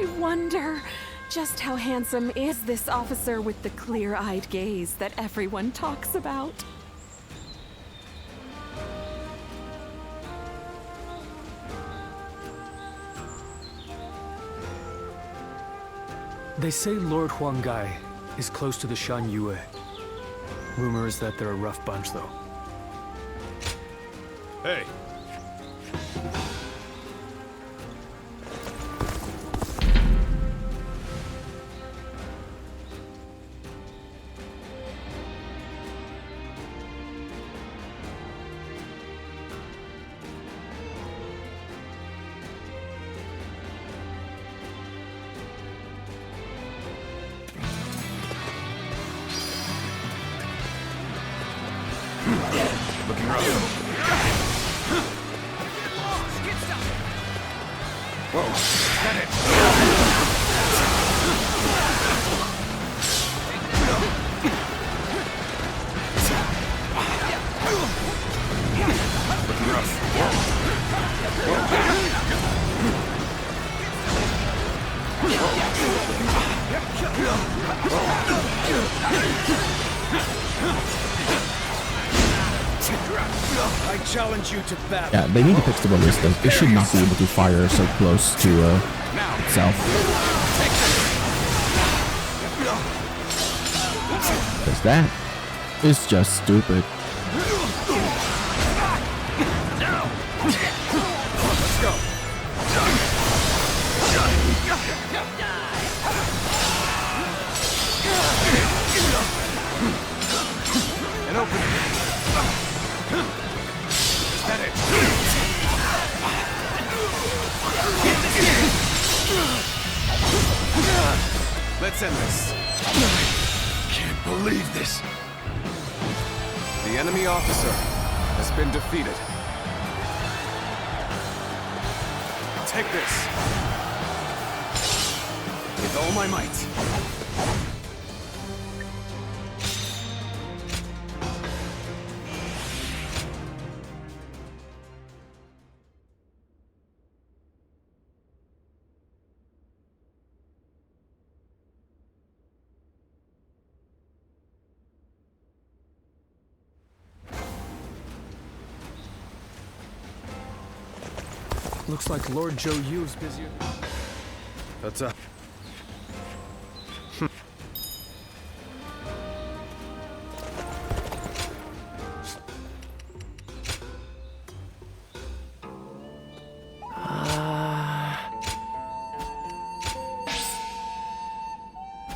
I wonder, just how handsome is this officer with the clear-eyed gaze that everyone talks about? They say Lord Huanggai is close to the Shan Yue. Rumor is that they're a rough bunch, though. Hey. Looking rough. Whoa, get it! Looking rough. I challenge you to battle. Yeah, they need to fix the ballista. It should not be able to fire so close to itself. Because that is just stupid. Let's go. And open. Let's end this. Can't believe this. The enemy officer has been defeated. Take this. With all my might. Looks like Lord Zhou Yu's busy. That's a...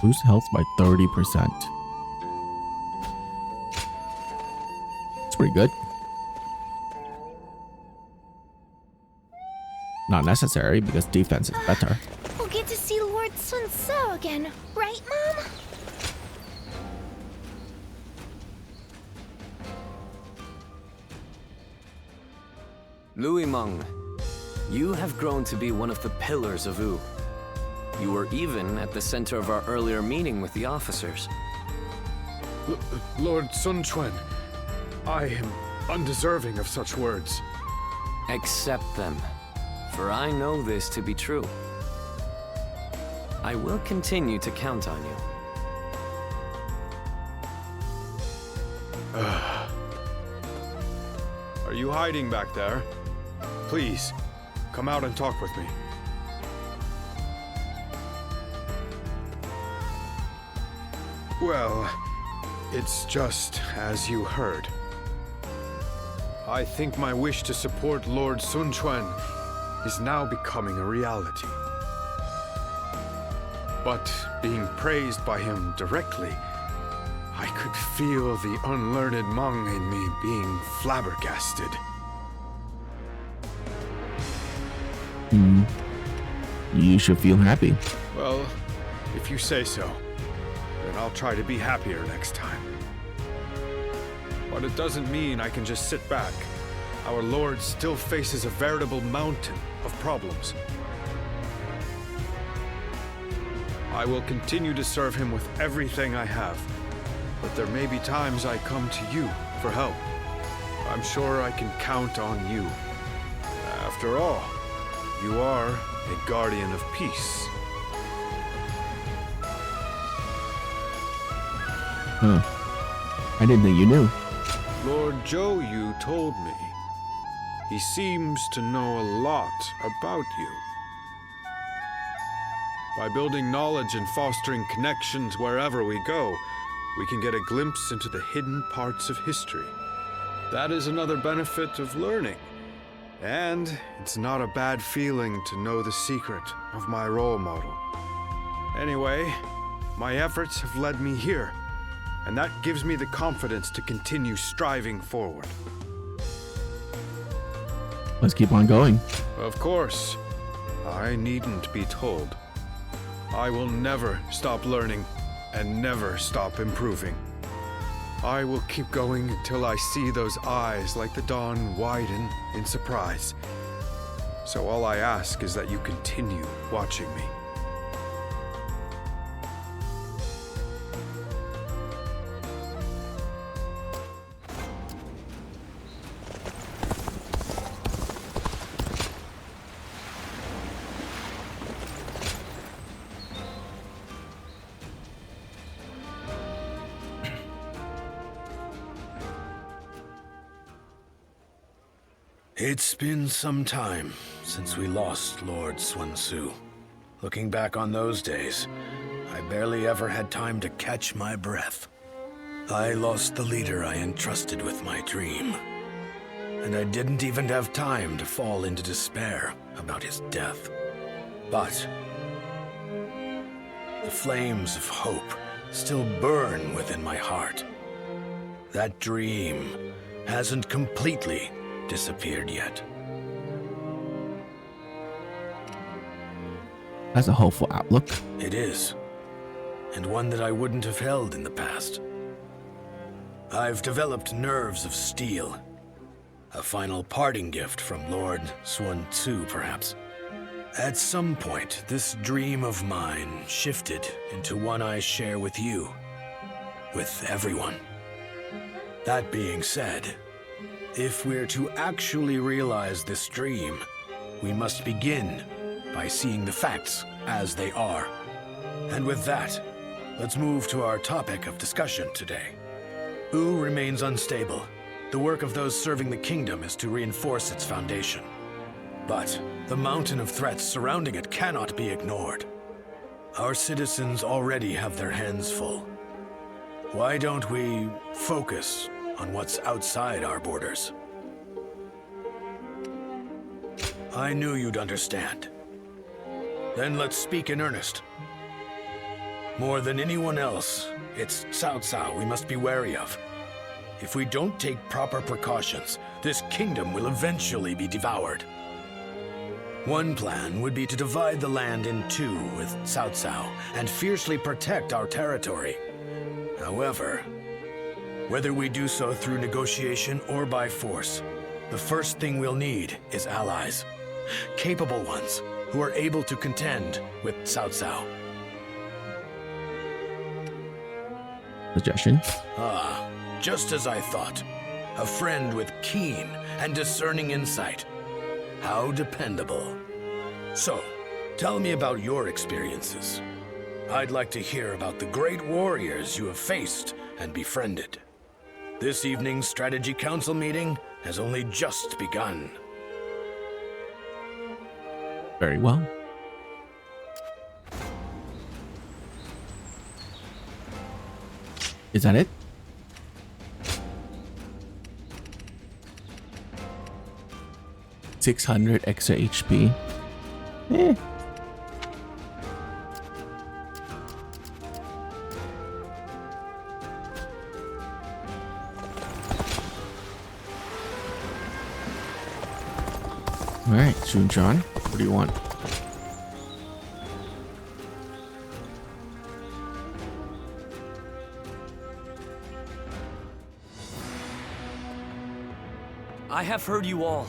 Boost health by 30%. It's pretty good. Not necessary because defense is better. We'll get to see Lord Musou again, right, Mom? Louis Meng, you have grown to be one of the pillars of Wu. You were even at the center of our earlier meeting with the officers. Lord Sun Quan, I am undeserving of such words. Accept them, for I know this to be true. I will continue to count on you. Are you hiding back there? Please, come out and talk with me. Well, it's just as you heard. I think my wish to support Lord Sun Quan is now becoming a reality. But being praised by him directly, I could feel the unlearned Hmong in me being flabbergasted. You should feel happy. Well, if you say so, then I'll try to be happier next time. But it doesn't mean I can just sit back. Our Lord still faces a veritable mountain of problems. I will continue to serve him with everything I have, but there may be times I come to you for help. I'm sure I can count on you. After all, you are a guardian of peace. Huh. I didn't think you knew. Lord Zhou Yu told me. He seems to know a lot about you. By building knowledge and fostering connections wherever we go, we can get a glimpse into the hidden parts of history. That is another benefit of learning. And it's not a bad feeling to know the secret of my role model. Anyway, my efforts have led me here, and that gives me the confidence to continue striving forward. Let's keep on going. Of course, I needn't be told. I will never stop learning and never stop improving. I will keep going until I see those eyes like the dawn widen in surprise. So all I ask is that you continue watching me. It's been some time since we lost Lord Musou. Looking back on those days, I barely ever had time to catch my breath. I lost the leader I entrusted with my dream, and I didn't even have time to fall into despair about his death. But the flames of hope still burn within my heart. That dream hasn't completely disappeared yet. That's a hopeful outlook. It is, and one that I wouldn't have held in the past. I've developed nerves of steel. A final parting gift from Lord Musou, perhaps. At some point, this dream of mine shifted into one I share with you. With everyone. That being said, if we're to actually realize this dream, we must begin by seeing the facts as they are. And with that, let's move to our topic of discussion today. Wu remains unstable. The work of those serving the kingdom is to reinforce its foundation. But the mountain of threats surrounding it cannot be ignored. Our citizens already have their hands full. Why don't we focus on what's outside our borders? I knew you'd understand. Then let's speak in earnest. More than anyone else, it's Cao Cao we must be wary of. If we don't take proper precautions, this kingdom will eventually be devoured. One plan would be to divide the land in two with Cao Cao and fiercely protect our territory. However, whether we do so through negotiation or by force, the first thing we'll need is allies. Capable ones who are able to contend with Cao Cao. Suggestion? Ah, just as I thought. A friend with keen and discerning insight. How dependable. So, tell me about your experiences. I'd like to hear about the great warriors you have faced and befriended. This evening's Strategy Council meeting has only just begun. Very well. Is that it? $600 extra HP. Eh. All right, Shunjan, what do you want? I have heard you all.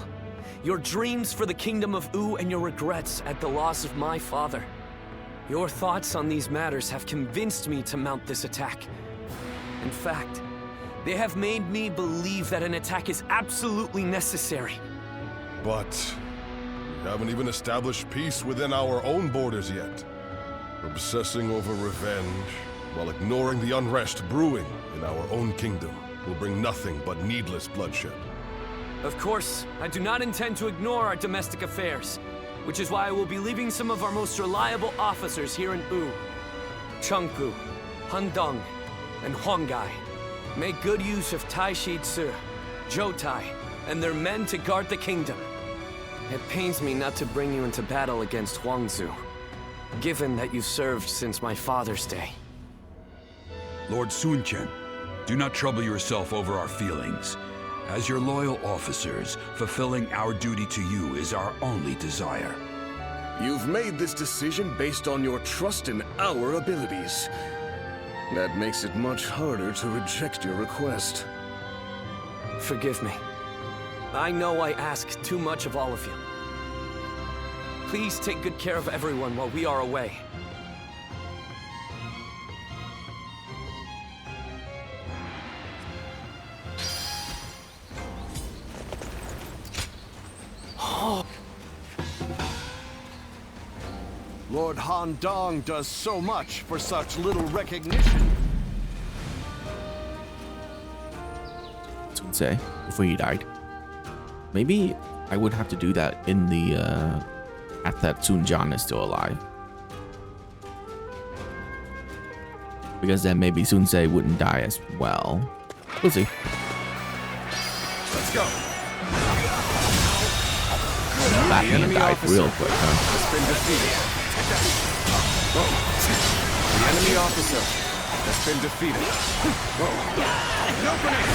Your dreams for the kingdom of Wu and your regrets at the loss of my father. Your thoughts on these matters have convinced me to mount this attack. In fact, they have made me believe that an attack is absolutely necessary. But we haven't even established peace within our own borders yet. Obsessing over revenge, while ignoring the unrest brewing in our own kingdom will bring nothing but needless bloodshed. Of course, I do not intend to ignore our domestic affairs, which is why I will be leaving some of our most reliable officers here in U. Chengpu, Handong, and Huanggai. Make good use of Tai Shi Tzu, Zhou and their men to guard the kingdom. It pains me not to bring you into battle against Huangzu, given that you served since my father's day. Lord Sun Chen, do not trouble yourself over our feelings. As your loyal officers, fulfilling our duty to you is our only desire. You've made this decision based on your trust in our abilities. That makes it much harder to reject your request. Forgive me. I know I ask too much of all of you. Please take good care of everyone while we are away. Lord Han Dong does so much for such little recognition. Say before he died. Maybe I would have to do that in the at that Sun Jian is still alive. Because then maybe Sun Ce wouldn't die as well. We'll see. Let's go. Batman died real quick, huh? Has been defeated. The enemy officer has been defeated. An opening!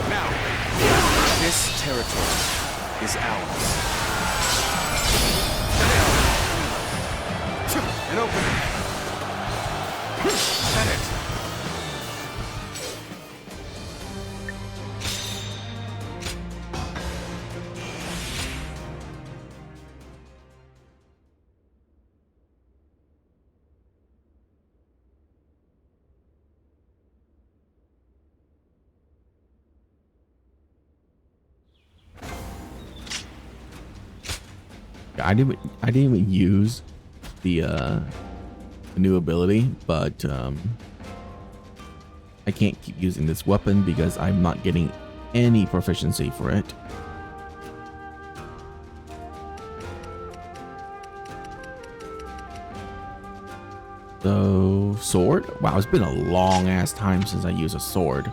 Now, this territory is ours. An opening! At it! I didn't even use the new ability, but I can't keep using this weapon because I'm not getting any proficiency for it. So sword? Wow, it's been a long ass time since I used a sword.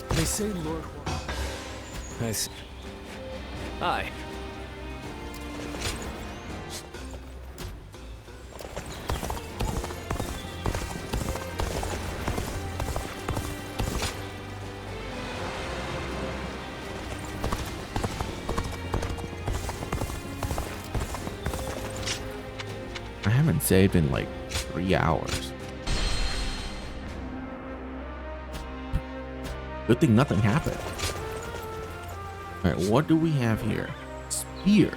They say Lord... I see. Hi. I haven't saved in like 3 hours. Good thing nothing happened. Alright, what do we have here? Spear.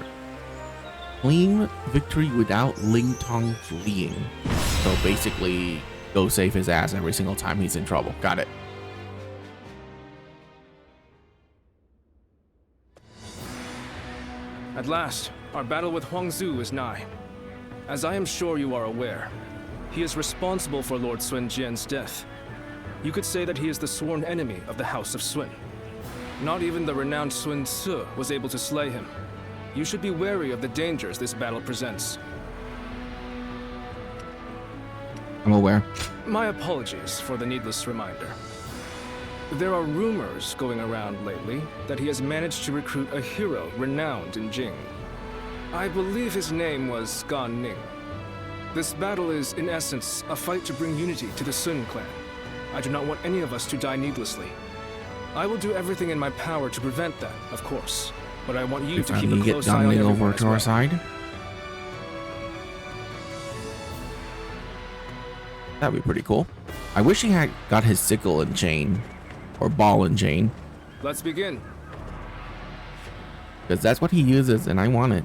Claim victory without Ling Tong fleeing. So basically, go save his ass every single time he's in trouble. Got it. At last, our battle with Huangzu is nigh. As I am sure you are aware, he is responsible for Lord Sun Jian's death. You could say that he is the sworn enemy of the House of Sun. Not even the renowned Sun Ce was able to slay him. You should be wary of the dangers this battle presents. I'm aware. My apologies for the needless reminder. There are rumors going around lately that he has managed to recruit a hero renowned in Jing. I believe his name was Gan Ning. This battle is, in essence, a fight to bring unity to the Sun clan. I do not want any of us to die needlessly. I will do everything in my power to prevent that, of course. But I want you to keep a close eye on everyone over to our side. That'd be pretty cool. I wish he had got his sickle and chain, or ball and chain. Let's begin. Because that's what he uses, and I want it.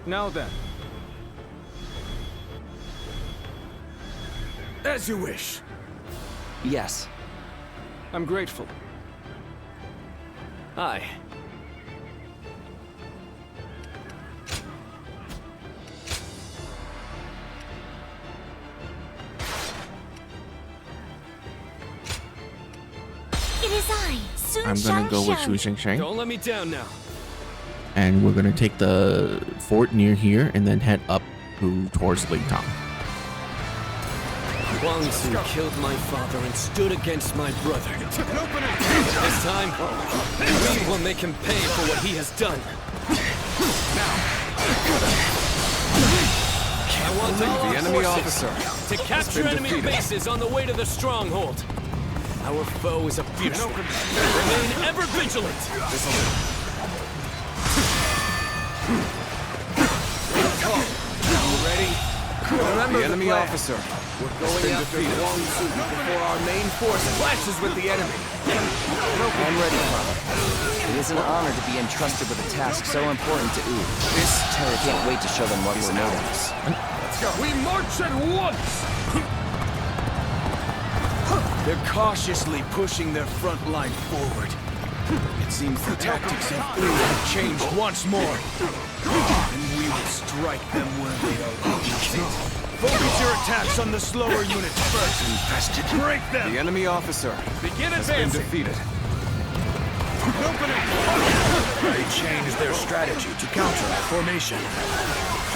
Now then. As you wish. Yes. I'm grateful. Aye. It is I, Sun I'm gonna go with Shu Shengsheng. Don't let me down now. And we're gonna take the fort near here and then head up towards Lingtong. Musou killed my father and stood against my brother. This time, we will make him pay for what he has done. I want all the enemy forces officer to capture enemy bases on the way to the stronghold. Our foe is a fierce one. Remain ever vigilant. Ready? Remember the enemy officer. We're going after Musou before our main force clashes with the enemy. I'm ready, Father. It is an honor to be entrusted with a task so important to Wu. This territory can't wait to show them what we're made of. Let's go. We march at once! They're cautiously pushing their front line forward. It seems the tactics of Wu have changed once more. And we will strike them where they are located. Focus your attacks on the slower units first. Infested. Break them! The enemy officer Begin has been advancing. defeated. They changed their strategy to counter our formation.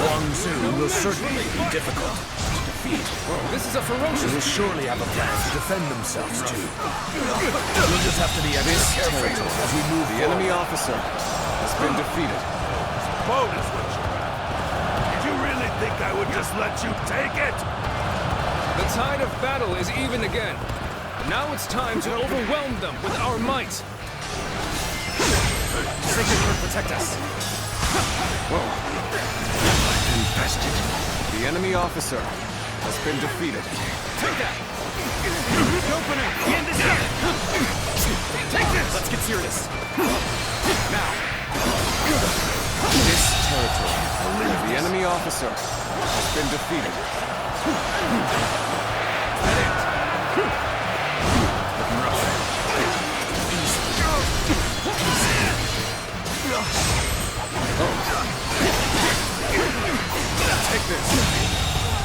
Musou will certainly be difficult to defeat. This is a ferocious... They will surely have a plan to defend themselves too. We'll just have to be extra careful as we move. The enemy officer has been defeated. Bonus, did you really think I would just let you take it? The tide of battle is even again. Now it's time to overwhelm them with our might. Sacred Earth, protect us. Infested. The enemy officer has been defeated. Take that! Opening! The end is here! Take this! Let's get serious. Now! This territory. The enemy officer has been defeated. Looking rough. Take this.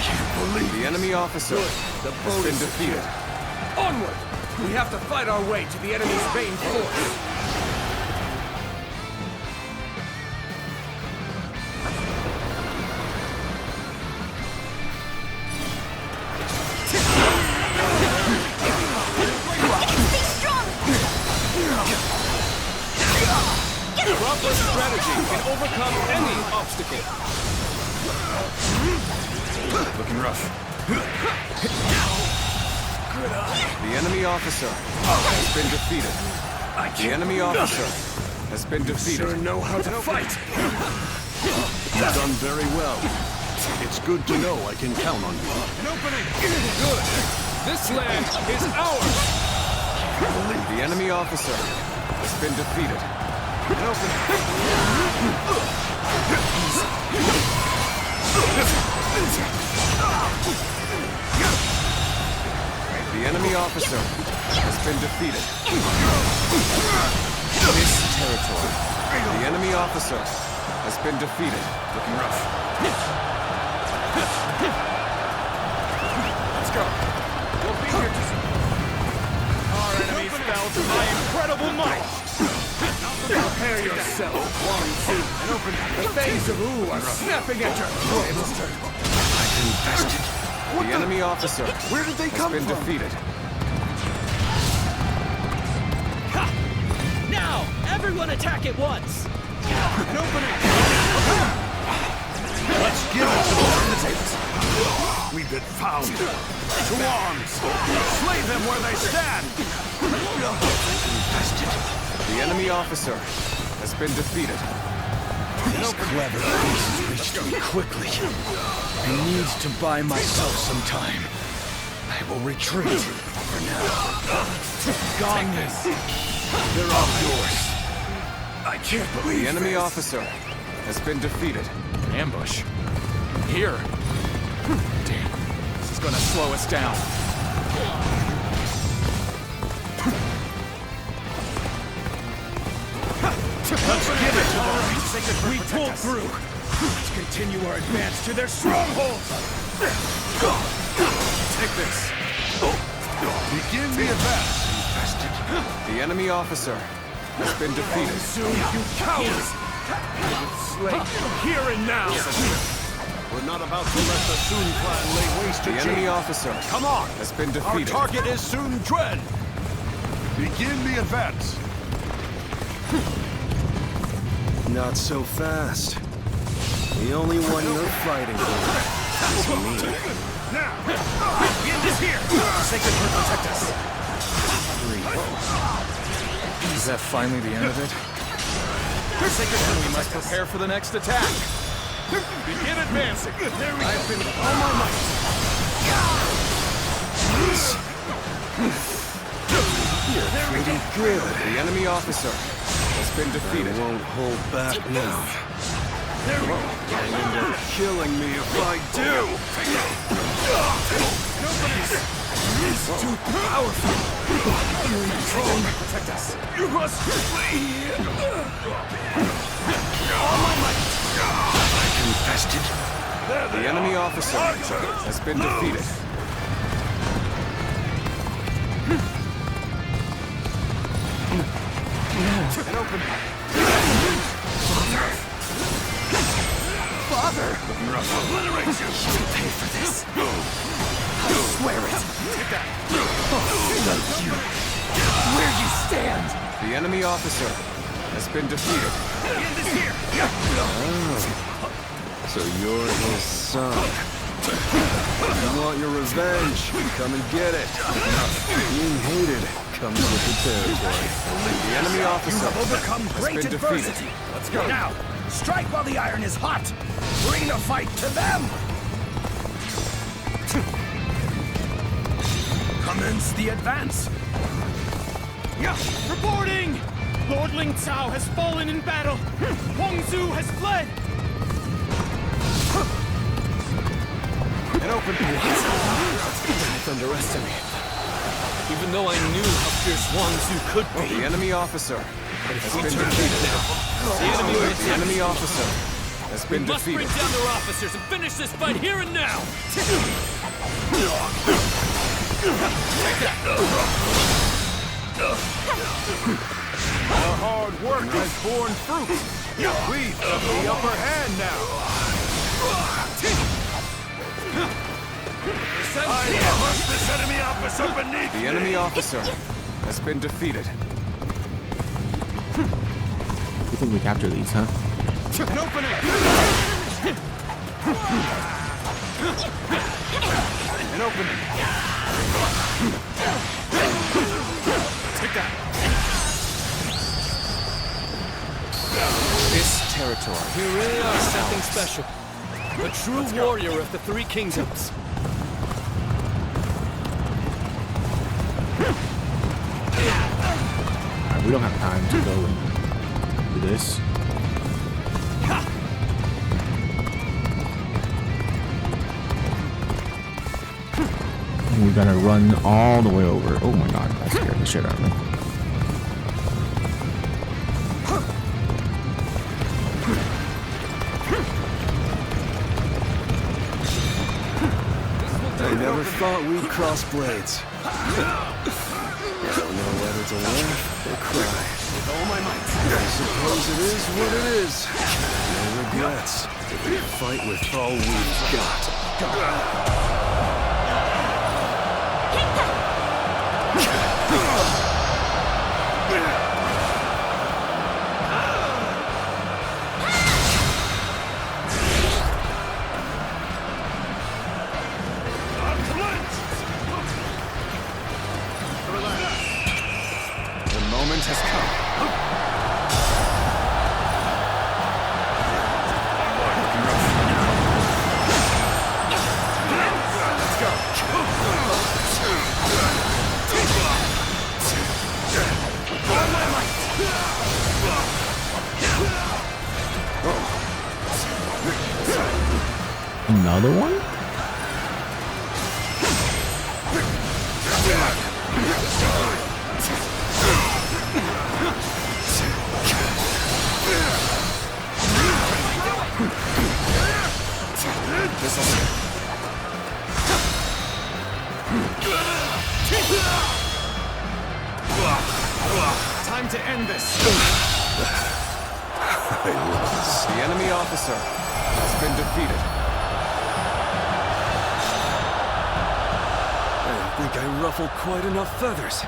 Can't believe the enemy officer has been defeated. Onward! We have to fight our way to the enemy's main force. Proper strategy can overcome any obstacle. Looking rough. The enemy officer has been defeated. The enemy officer has been defeated. Sure know how to fight. You've done very well. It's good to know I can count on you. Good. This land is ours. The enemy officer has been defeated. The enemy officer has been defeated. This territory. The enemy officer has been defeated. Looking rough. Let's go. We'll be here to our enemies fell to my incredible might. Prepare yourself, Musou, and open the fangs of Wu are snapping at your throats. I've infested. The enemy officer Where did they has been defeated. Now, everyone attack at once! An opening! Let's give it to the tables. We've been found. To arms! Slay them where they stand! Infested. The enemy officer has been defeated. These clever pieces reached me quickly. I need to buy myself some time. I will retreat for now. Gone this. They're all yours. I can't believe The enemy this. officer has been defeated. Ambush. Here. Damn. This is gonna slow us down. Let's give it to them. We pull through. Let's continue our advance to their stronghold. Take this. Begin the advance. The enemy officer has been defeated. Soon, you cowards! Slay here and now. We're not about to let the Sun clan lay waste to The enemy officer Come on! has been Our defeated. target is Sun Dren. Begin the advance. Not so fast. The only one you're fighting for is me. Now! End this here! Sacred Bird protect us! Is that finally the end of it? Sacred Bird, We must prepare for the next attack. begin advancing! There we I've been all my might. You're pretty good. The enemy officer has been defeated. I won't hold back now. You'll end up killing me if I do. It's too powerful! Protect us! You must flee! All my might! Infested. The enemy officer has been defeated. And open. Father! Obliterate you! You'll pay for this. I swear it. Take that! Like you. Where you stand. The enemy officer has been defeated. End this here! So you're his son. You want your revenge? Come and get it. Being hated comes with the territory. The enemy officer You have overcome has great been adversity. defeated. Let's go. Now, strike while the iron is hot. Bring the fight to them. Commence the advance. Reporting! Lord Ling Cao has fallen in battle. Musou has fled. And open. I've underestimated. Even though I knew how fierce Musou could be. The enemy officer has been defeated. The enemy officer has been Must bring defeated. down their officers and finish this fight here and now. Our hard work has borne fruit. We have the upper hand now. I crush this enemy officer beneath The enemy officer has been defeated. You think we capture these, huh? An opening. An opening. Take that. This territory. You really are something special. A true warrior of the Three Kingdoms. Alright, we don't have time to go and do this. And we're gonna run all the way over. Oh my god, that scared the shit out of me. I never thought we'd cross blades. I don't know whether to laugh or cry. With all my might. I suppose it is what it is. No regrets. We fight with all we've got. The moment has come. Let's go. All my might. Another one? Time to end this. The enemy officer has been defeated. I don't think I ruffled quite enough feathers,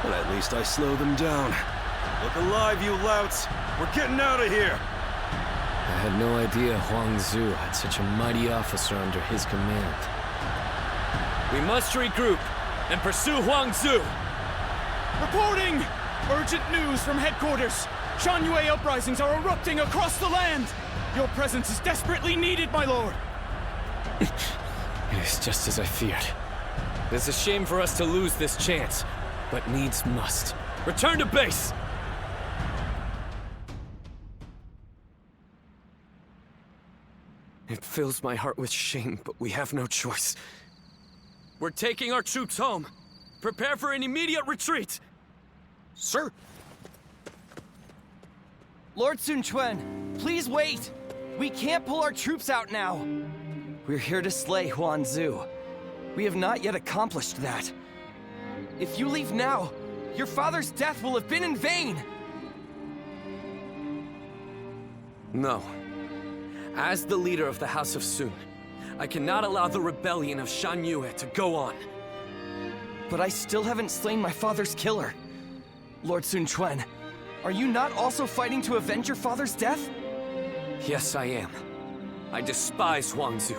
but at least I slowed them down. Look alive, you louts! We're getting out of here! I had no idea Huang Zu had such a mighty officer under his command. We must regroup and pursue Huang Zu. Reporting! Urgent news from headquarters. Shan-Yue uprisings are erupting across the land. Your presence is desperately needed, my lord. It is just as I feared. It is a shame for us to lose this chance, but needs must. Return to base! It fills my heart with shame, but we have no choice. We're taking our troops home. Prepare for an immediate retreat! Sir! Lord Sun Quan, please wait! We can't pull our troops out now! We're here to slay Huang Zu. We have not yet accomplished that. If you leave now, your father's death will have been in vain! No. As the leader of the House of Sun, I cannot allow the rebellion of Shan-Yue to go on. But I still haven't slain my father's killer. Lord Sun Quan, are you not also fighting to avenge your father's death? Yes, I am. I despise Huang Zu.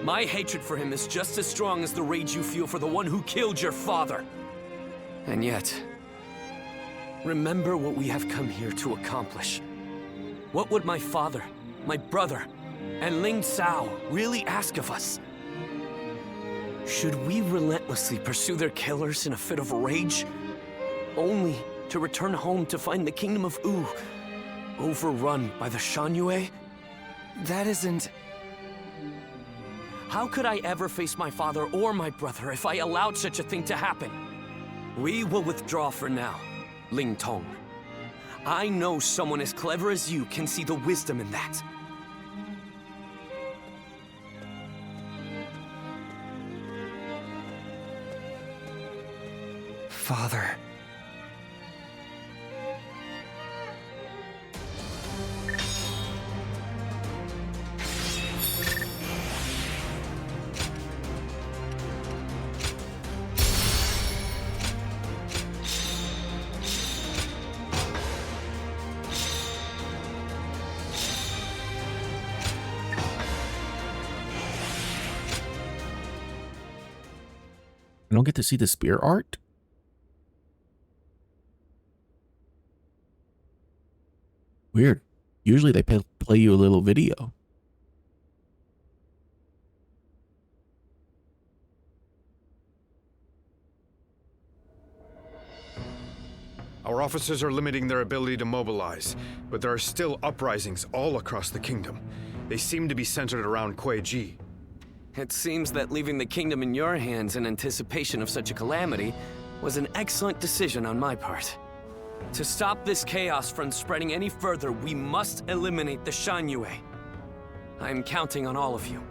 My hatred for him is just as strong as the rage you feel for the one who killed your father. And yet, remember what we have come here to accomplish. What would my father, my brother, and Ling Cao really ask of us? Should we relentlessly pursue their killers in a fit of rage? Only to return home to find the Kingdom of Wu overrun by the Shan-Yue? That isn't... How could I ever face my father or my brother if I allowed such a thing to happen? We will withdraw for now, Ling Tong. I know someone as clever as you can see the wisdom in that. Father... I don't get to see the spear art? Weird. Usually they play you a little video. Our officers are limiting their ability to mobilize, but there are still uprisings all across the kingdom. They seem to be centered around Kuei-ji. It seems that leaving the kingdom in your hands in anticipation of such a calamity was an excellent decision on my part. To stop this chaos from spreading any further, we must eliminate the Shan-Yue. I am counting on all of you.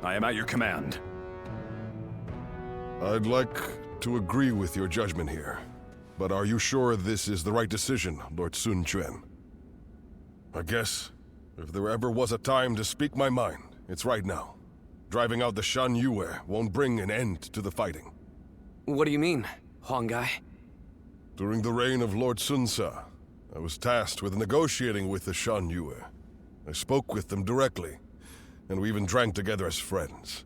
I am at your command. I'd like to agree with your judgment here. But are you sure this is the right decision, Lord Sun Quan? I guess, if there ever was a time to speak my mind, it's right now. Driving out the Shan-Yue won't bring an end to the fighting. What do you mean, Huanggai? During the reign of Lord Sun Ce, I was tasked with negotiating with the Shan-Yue. I spoke with them directly, and we even drank together as friends.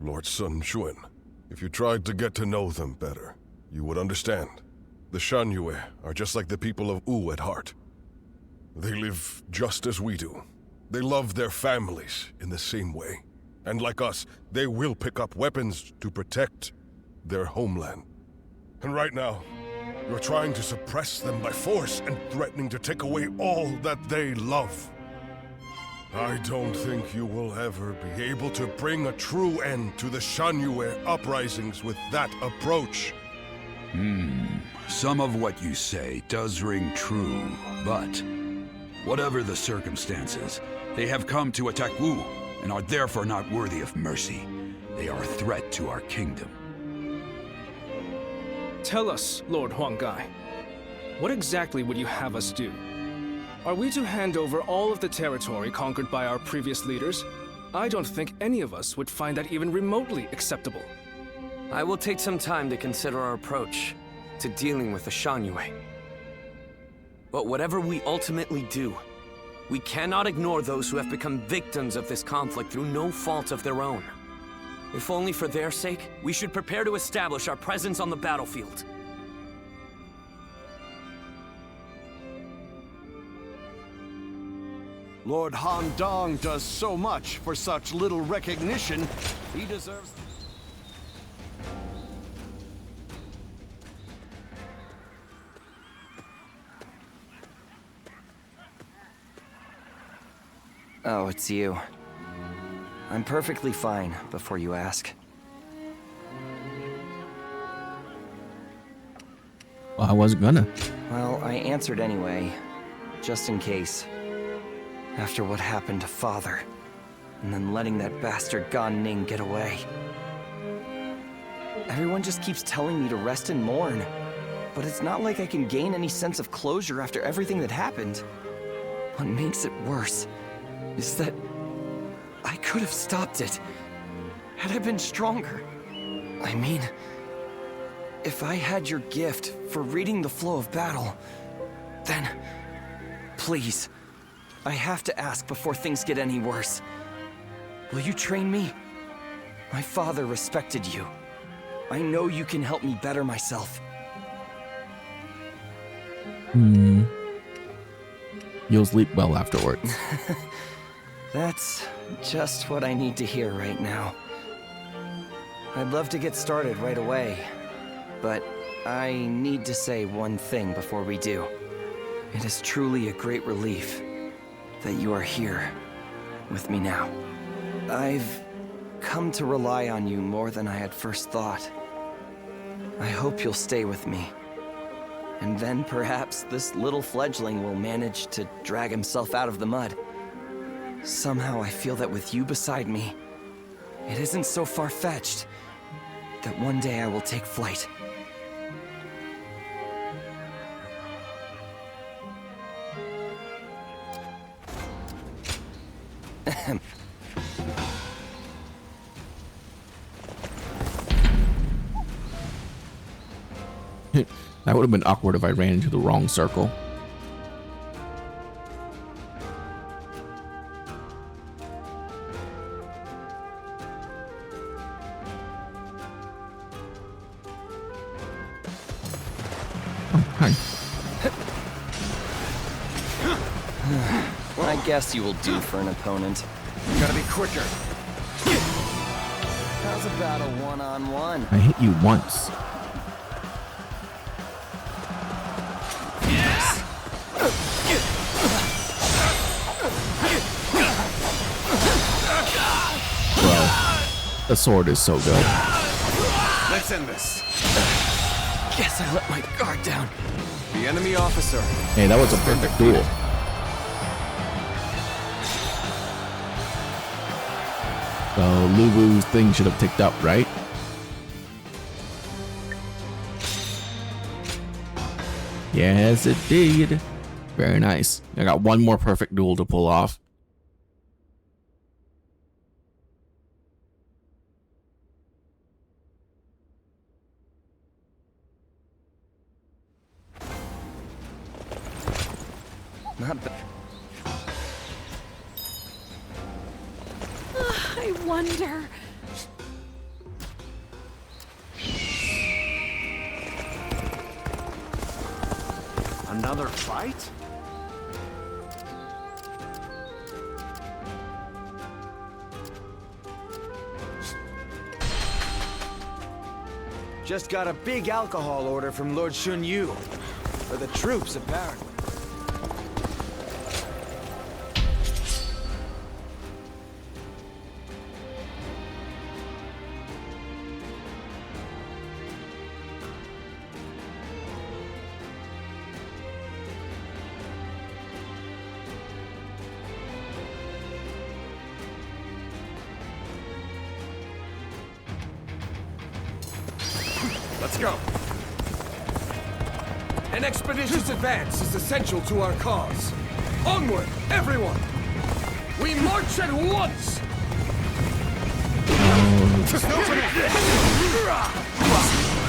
Lord Sun Quan, if you tried to get to know them better, you would understand. The Shan-Yue are just like the people of Wu at heart. They live just as we do. They love their families in the same way. And like us, they will pick up weapons to protect their homeland. And right now, you're trying to suppress them by force and threatening to take away all that they love. I don't think you will ever be able to bring a true end to the Shan-Yue uprisings with that approach. Some of what you say does ring true, but whatever the circumstances, they have come to attack Wu and are therefore not worthy of mercy. They are a threat to our kingdom. Tell us, Lord Huanggai, what exactly would you have us do? Are we to hand over all of the territory conquered by our previous leaders? I don't think any of us would find that even remotely acceptable. I will take some time to consider our approach to dealing with the Shanyue. But whatever we ultimately do, we cannot ignore those who have become victims of this conflict through no fault of their own. If only for their sake, we should prepare to establish our presence on the battlefield. Lord Han Dong does so much for such little recognition. He deserves... Oh, it's you. I'm perfectly fine, before you ask. Well, I wasn't gonna. Well, I answered anyway, just in case. After what happened to Father, and then letting that bastard Gan Ning get away. Everyone just keeps telling me to rest and mourn, but it's not like I can gain any sense of closure after everything that happened. What makes it worse is that I could have stopped it, had I been stronger. I mean, if I had your gift for reading the flow of battle, then please, I have to ask before things get any worse. Will you train me? My father respected you. I know you can help me better myself. You'll sleep well afterwards. That's just what I need to hear right now. I'd love to get started right away, but I need to say one thing before we do. It is truly a great relief that you are here with me now. I've come to rely on you more than I had first thought. I hope you'll stay with me. And then perhaps this little fledgling will manage to drag himself out of the mud. Somehow I feel that with you beside me, it isn't so far-fetched that one day I will take flight. That would have been awkward if I ran into the wrong circle. Oh, hi. I guess you will do for an opponent. Gotta be quicker. How's about a one-on-one? I hit you once. The sword is so good. Let's end this. Guess I let my guard down. The enemy officer. Hey, that was a perfect duel. So Lu Bu's thing should have ticked up, right? Yes, it did. Very nice. I got one more perfect duel to pull off. Not bad. I wonder. Another fight? Just got a big alcohol order from Lord Shun Yu. For the troops, apparently. Let's go. An expeditious advance is essential to our cause. Onward, everyone! We march at once!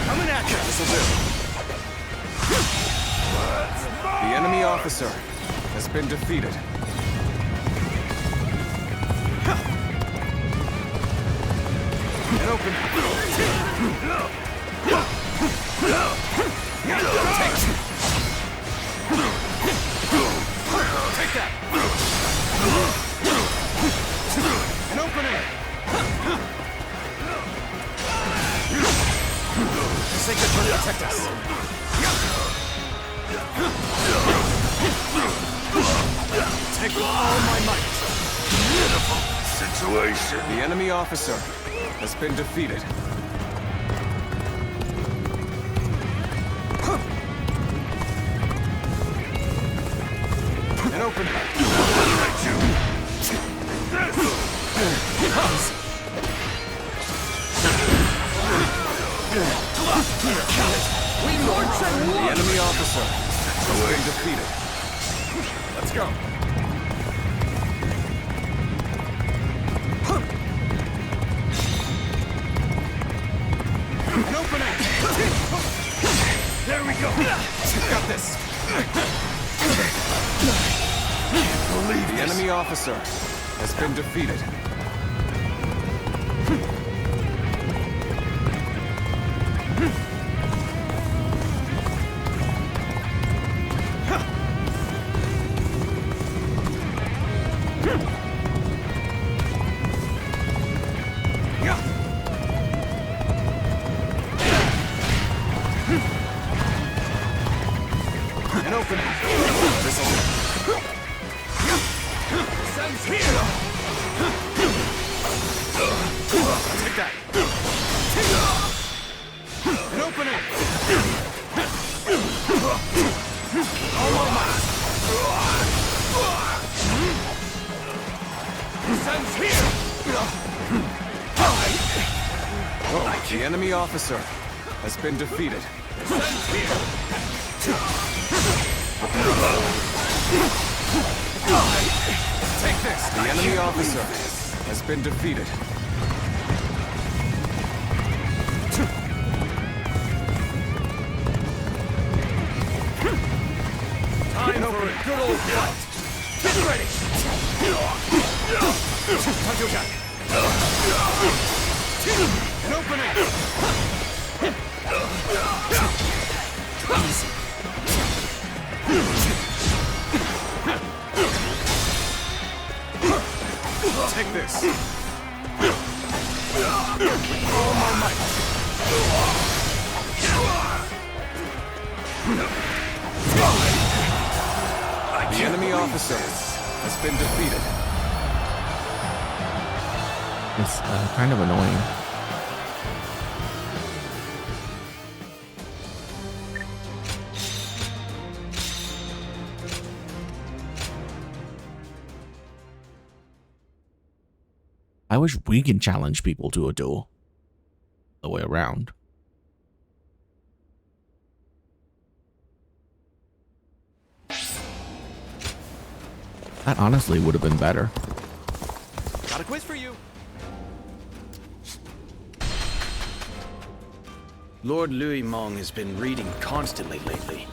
Coming at you. This'll do. The enemy officer has been defeated. And open. Take that. An opening. Sacred Heart protect us. Take all my might. Pitiful situation. The enemy officer has been defeated. And open. We march at once! The enemy officer has been defeated. Let's go. An opening! There we go! Got this! Can't believe the enemy officer has been defeated. An opening. This'll do. Sun's here. Take that. An opening. All my might. Sun's here. The enemy officer has been defeated. Sun's here. Take this! The enemy officer has been defeated. Time for a good old fight! Get ready! An opening! Easy. Take this. All my might. The enemy officer has been defeated. It's kind of annoying. I wish we can challenge people to a duel. The way around. That honestly would have been better. Got a quiz for you. Lord Louis Mong has been reading constantly lately.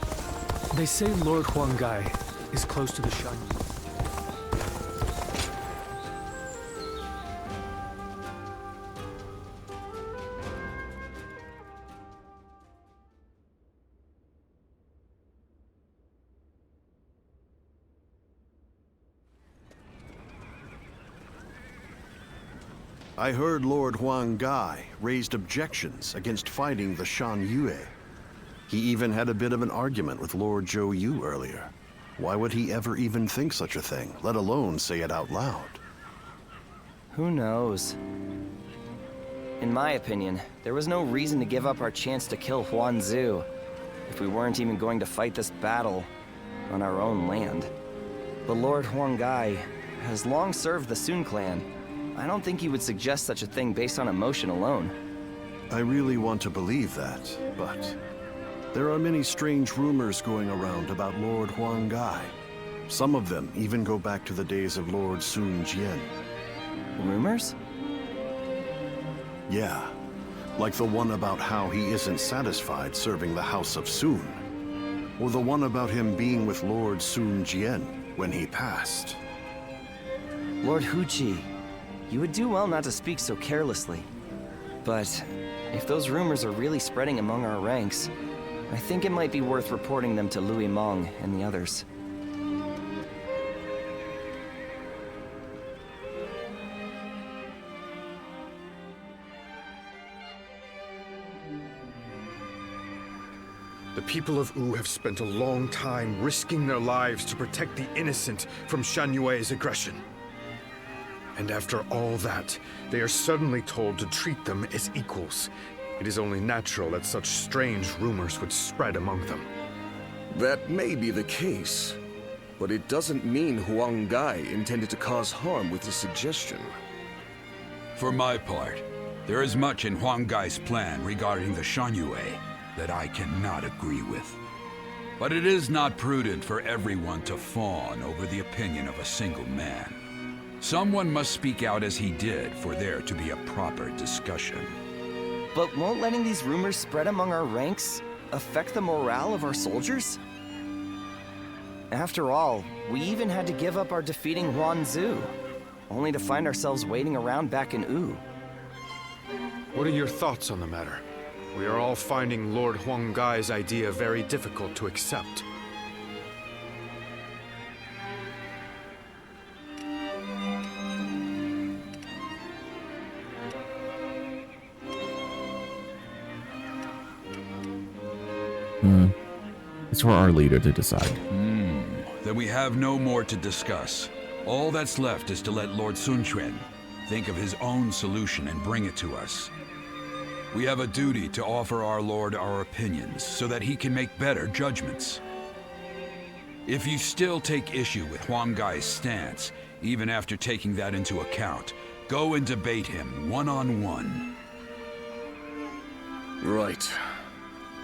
They say Lord Huanggai is close to the Shan. I heard Lord Huanggai raised objections against fighting the Shan Yue. He even had a bit of an argument with Lord Zhou Yu earlier. Why would he ever even think such a thing, let alone say it out loud? Who knows? In my opinion, there was no reason to give up our chance to kill Huanzu if we weren't even going to fight this battle on our own land. But Lord Huanggai has long served the Sun clan. I don't think he would suggest such a thing based on emotion alone. I really want to believe that, but there are many strange rumors going around about Lord Huanggai. Some of them even go back to the days of Lord Sun Jian. Rumors? Yeah, like the one about how he isn't satisfied serving the House of Sun, or the one about him being with Lord Sun Jian when he passed. Lord Huji, you would do well not to speak so carelessly. But if those rumors are really spreading among our ranks, I think it might be worth reporting them to Louis Meng and the others. The people of Wu have spent a long time risking their lives to protect the innocent from Shan Yue's aggression. And after all that, they are suddenly told to treat them as equals. It is only natural that such strange rumors would spread among them. That may be the case, but it doesn't mean Huanggai intended to cause harm with the suggestion. For my part, there is much in Huanggai's plan regarding the Shan Yue that I cannot agree with. But it is not prudent for everyone to fawn over the opinion of a single man. Someone must speak out as he did for there to be a proper discussion. But won't letting these rumors spread among our ranks affect the morale of our soldiers? After all, we even had to give up our defeating Musou, only to find ourselves waiting around back in Wu. What are your thoughts on the matter? We are all finding Lord Huanggai's idea very difficult to accept. It's for our leader to decide. Then we have no more to discuss. All that's left is to let Lord Sun Quan think of his own solution and bring it to us. We have a duty to offer our Lord our opinions so that he can make better judgments. If you still take issue with Huanggai's stance, even after taking that into account, go and debate him one-on-one. Right.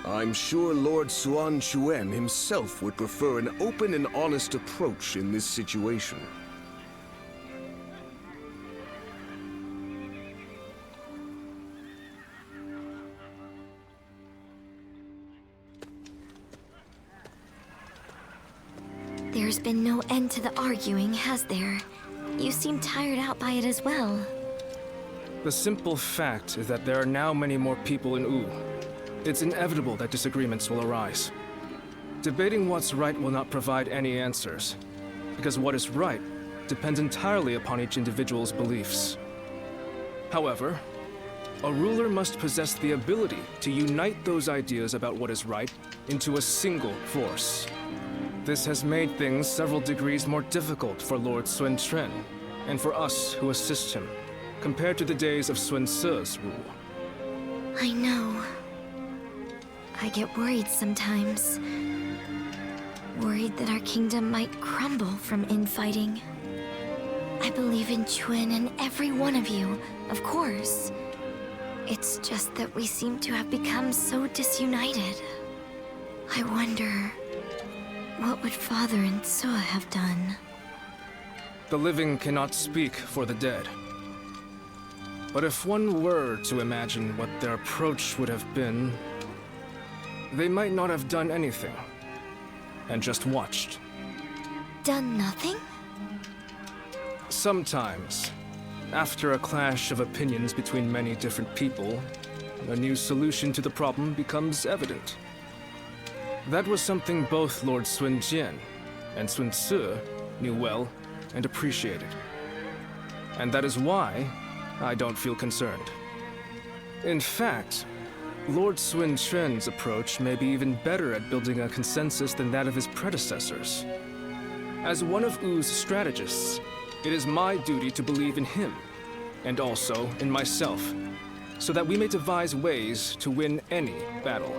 I'm sure Lord Suan Chuen himself would prefer an open and honest approach in this situation. There's been no end to the arguing, has there? You seem tired out by it as well. The simple fact is that there are now many more people in Wu. It's inevitable that disagreements will arise. Debating what's right will not provide any answers, because what is right depends entirely upon each individual's beliefs. However, a ruler must possess the ability to unite those ideas about what is right into a single force. This has made things several degrees more difficult for Lord Sun Quan, and for us who assist him, compared to the days of Sun Ce's rule. I know. I get worried sometimes. Worried that our kingdom might crumble from infighting. I believe in Chuen and every one of you, of course. It's just that we seem to have become so disunited. I wonder, what would Father and Soa have done? The living cannot speak for the dead. But if one were to imagine what their approach would have been, they might not have done anything, and just watched. Done nothing? Sometimes, after a clash of opinions between many different people, a new solution to the problem becomes evident. That was something both Lord Sun Jian and Sun Ce knew well and appreciated. And that is why I don't feel concerned. In fact, Lord Sun Quan's approach may be even better at building a consensus than that of his predecessors. As one of Wu's strategists, it is my duty to believe in him, and also in myself, so that we may devise ways to win any battle.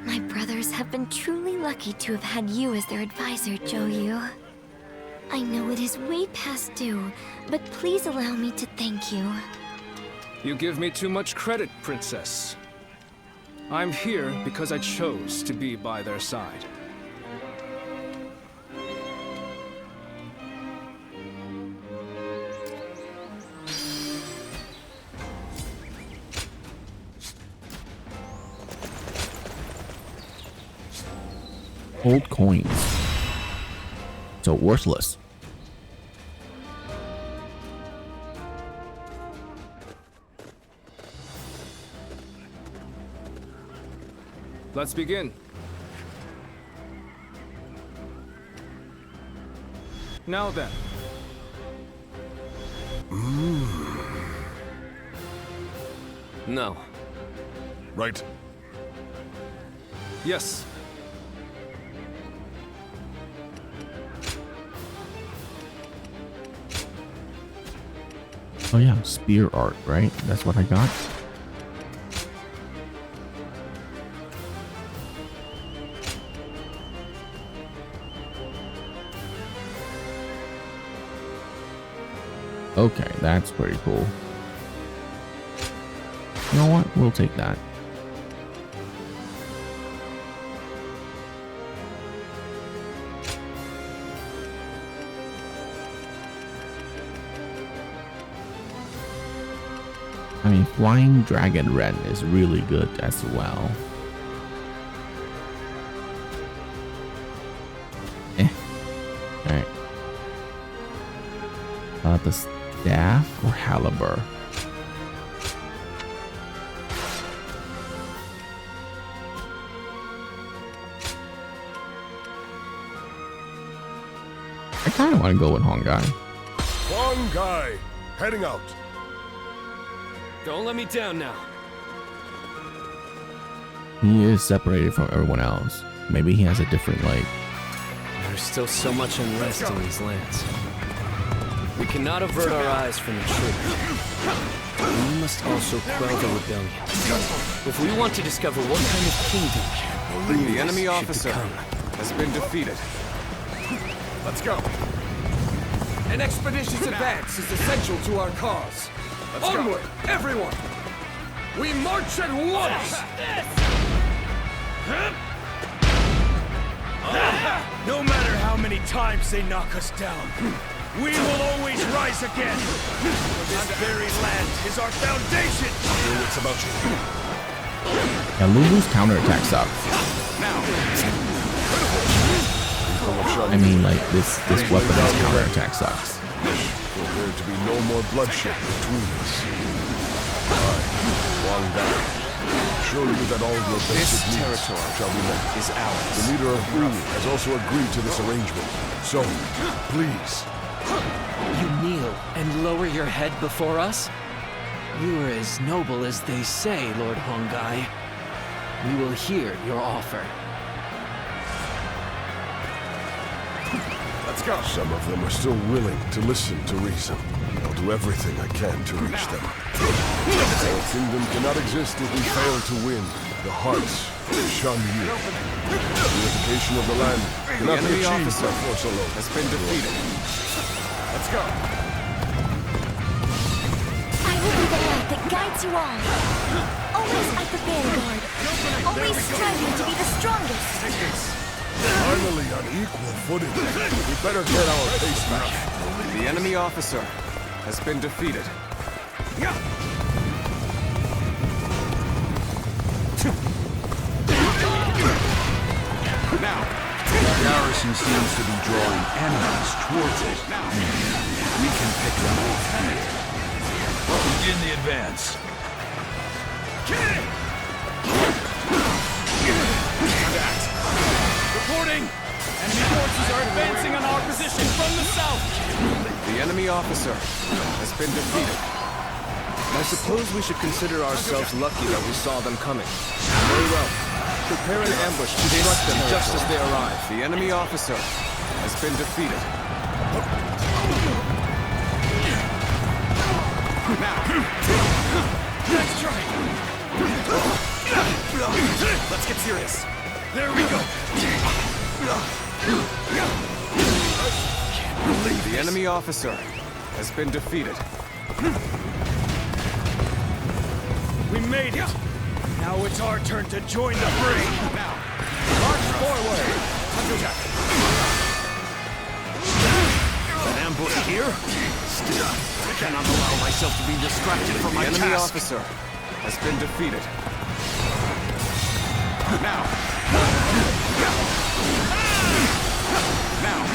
My brothers have been truly lucky to have had you as their advisor, Zhou Yu. I know it is way past due, but please allow me to thank you. You give me too much credit, Princess. I'm here because I chose to be by their side. Old coins. So worthless. Let's begin. Now then. No. Right. Yes. Oh yeah, spear art, right? That's what I got. Okay, that's pretty cool. You know what? We'll take that. I mean, Flying Dragon Ren is really good as well. Alright. The staff or halberd? I kind of want to go with Hongai. Hongai, heading out. Don't let me down now. He is separated from everyone else. Maybe he has a different, like... There's still so much unrest in these lands. We cannot avert our eyes from the truth. We must also quell the rebellion. If we want to discover what kind of kingdom the enemy officer has been defeated. Let's go. An expeditious advance is essential to our cause. Onward, everyone! We march at once! No matter how many times they knock us down, we will always rise again. This very land is our foundation. What's about you? Yeah, Lulu's counterattack sucks. I mean, like, this weapon's counterattack sucks. For there to be no more bloodshed between us. I, Wang Dai, show you that all your basic needs shall be met. Is ours. The leader of Wu has also agreed to this arrangement. So, please. You kneel and lower your head before us? You are as noble as they say, Lord Hongai. We will hear your offer. Let's go. Some of them are still willing to listen to reason. I'll do everything I can to reach them. Our kingdom cannot exist if we fail to win the hearts of Shan Yu. The unification of the land cannot be achieved by force alone. Has been defeated. Let's go. I will be the light that guides you all. Always at the vanguard. Always striving to be the strongest. Finally on equal footing. We better get our pace back. The enemy officer has been defeated. Now, the garrison seems to be drawing enemies towards it. We can pick them off here. Begin the advance. Reporting! Enemy forces are advancing on our position from the south! The enemy officer has been defeated. I suppose we should consider ourselves lucky that we saw them coming. Very well. Prepare an ambush to strike them just as they arrive. The enemy officer has been defeated. Now! Nice try! Let's get serious. There we go! The enemy officer has been defeated. We made it! Now it's our turn to join the fray! Now, march forward! An ambush here? Still, I cannot allow myself to be distracted from my The enemy task. officer has been defeated. Now! Now!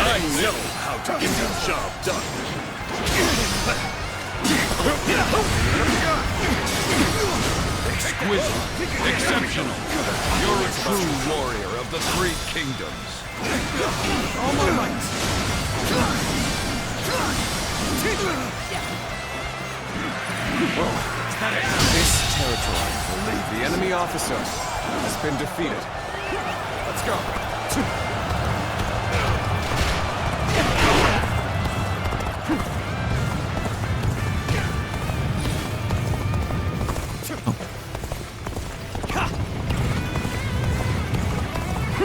I know how to get the job done. Exquisite. Exceptional. You're a true warrior of the Three Kingdoms. All my might! This territory will leave. The enemy officer has been defeated. Let's go.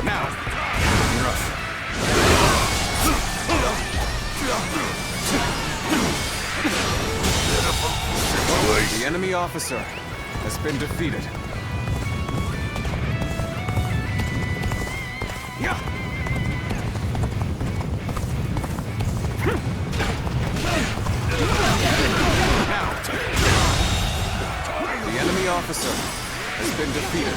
Now. The enemy officer has been defeated. The enemy officer has been defeated.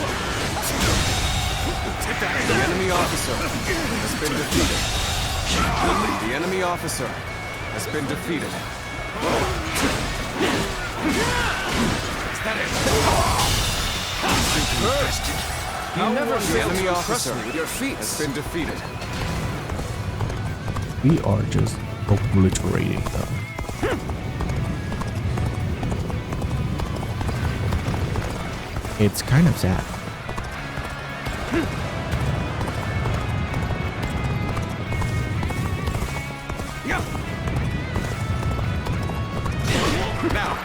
The enemy officer has been defeated. The enemy officer has been defeated. Is that it? You never The fail enemy to impress officer me with your feats. has been defeated. We are just obliterating them. It's kind of sad. Now.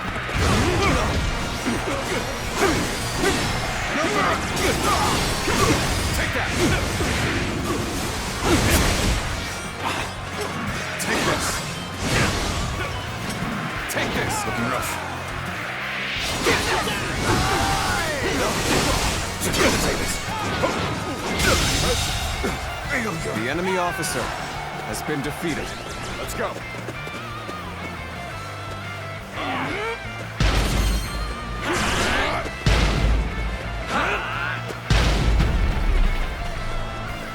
Take that. Take this. Take this. Looking rough. The enemy officer has been defeated. Let's go.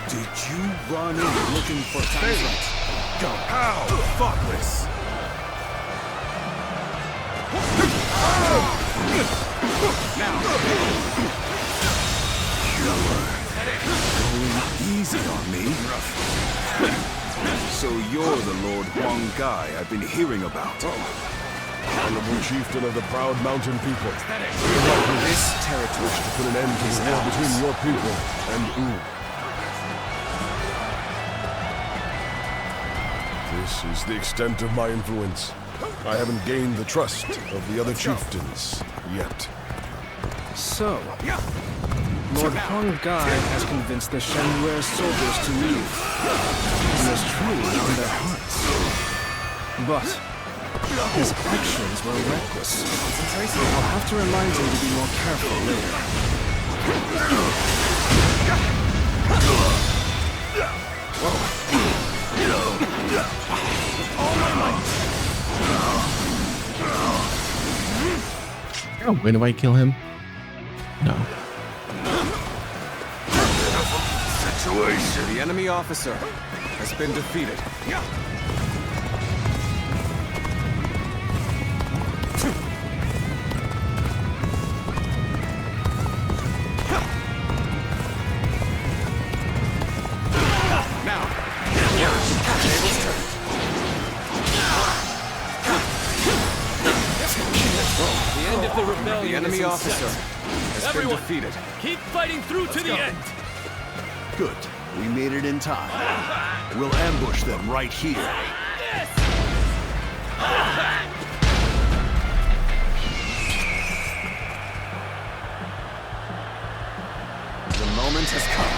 Did you run in looking for time? Go. How? Fuck this. Now. Going easy on me. So you're the Lord Huang Gai I've been hearing about. Honorable chieftain of the proud mountain people. This territory To put an end to the war between your people and Wu. This is the extent of my influence. I haven't gained the trust of the other chieftains yet. So, Lord Huang Gai has convinced the Shenware soldiers to leave. He has truly won their hearts. But his actions were reckless. I'll have to remind him to be more careful later. Oh, when do I kill him? No. The enemy officer has been defeated. Now. The end of the rebellion. The enemy is in officer sight. has Everyone, been defeated. keep fighting through to the end. Good. We made it in time. We'll ambush them right here. The moment has come.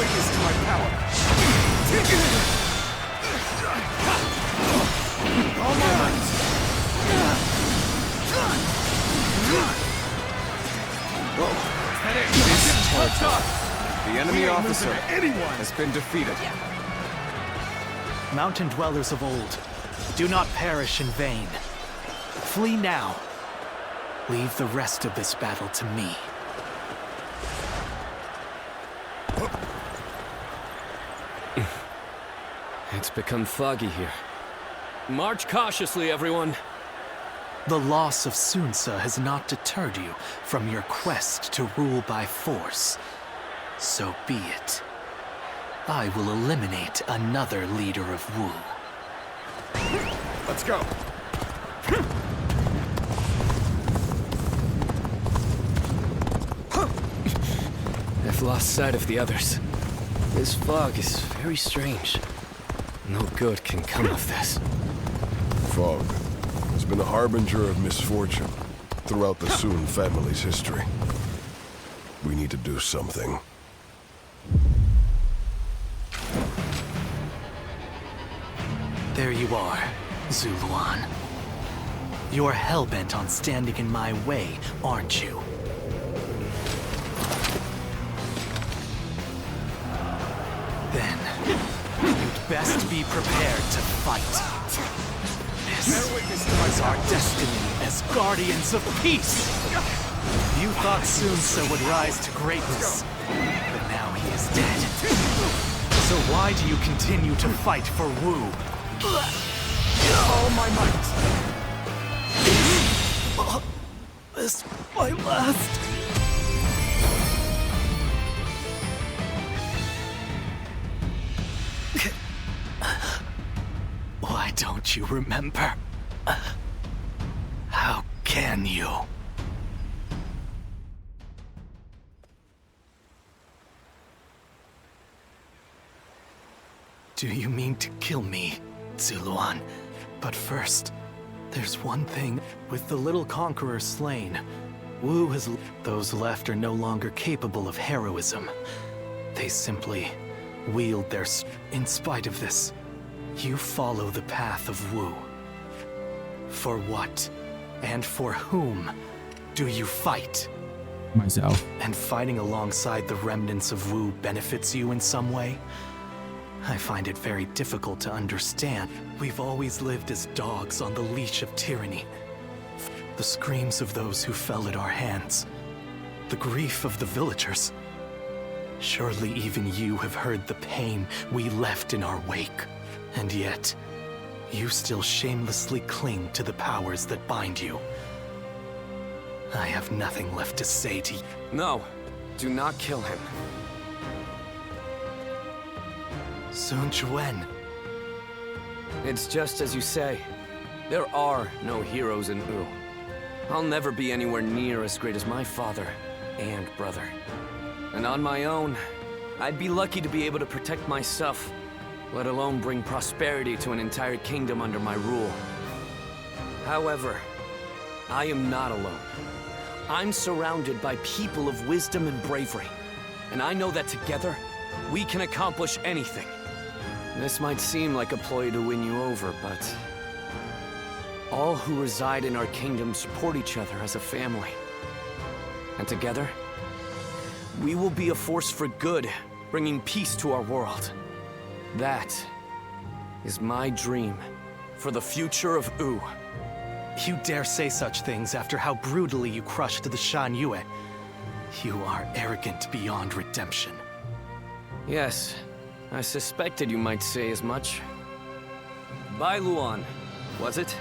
witness to my power. All my might. The enemy officer has been defeated. Mountain dwellers of old, do not perish in vain. Flee now. Leave the rest of this battle to me. It's become foggy here. March cautiously, everyone. The loss of Sunsa has not deterred you from your quest to rule by force. So be it. I will eliminate another leader of Wu. Let's go. I've lost sight of the others. This fog is very strange. No good can come of this. Fog has been a harbinger of misfortune throughout the Sun family's history. We need to do something. There you are, Zuluan. You're hell-bent on standing in my way, aren't you? Then, you'd best be prepared to fight. This is our destiny as guardians of peace! You thought Sunsa would rise to greatness, but now he is dead. So why do you continue to fight for Wu? All my might! This my last... Why don't you remember? How can you? Do you mean to kill me, Zuluan? But first, there's one thing. With the little conqueror slain, Wu has... Those left are no longer capable of heroism. They simply wield their... In spite of this, you follow the path of Wu. For what, and for whom, do you fight? Myself. And fighting alongside the remnants of Wu benefits you in some way? I find it very difficult to understand. We've always lived as dogs on the leash of tyranny. The screams of those who fell at our hands. The grief of the villagers. Surely even you have heard the pain we left in our wake. And yet, you still shamelessly cling to the powers that bind you. I have nothing left to say to you. No, do not kill him. Sun Quan. It's just as you say. There are no heroes in Wu. I'll never be anywhere near as great as my father and brother. And on my own, I'd be lucky to be able to protect myself, let alone bring prosperity to an entire kingdom under my rule. However, I am not alone. I'm surrounded by people of wisdom and bravery, and I know that together, we can accomplish anything. This might seem like a ploy to win you over, but all who reside in our kingdom support each other as a family. And together, we will be a force for good, bringing peace to our world. That is my dream for the future of Wu. You dare say such things after how brutally you crushed the Shan Yue. You are arrogant beyond redemption. Yes, I suspected you might say as much. Bai Luan, was it?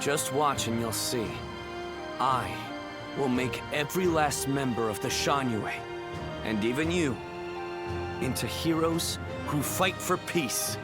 Just watch and you'll see. I will make every last member of the Shan Yue, and even you, into heroes who fight for peace.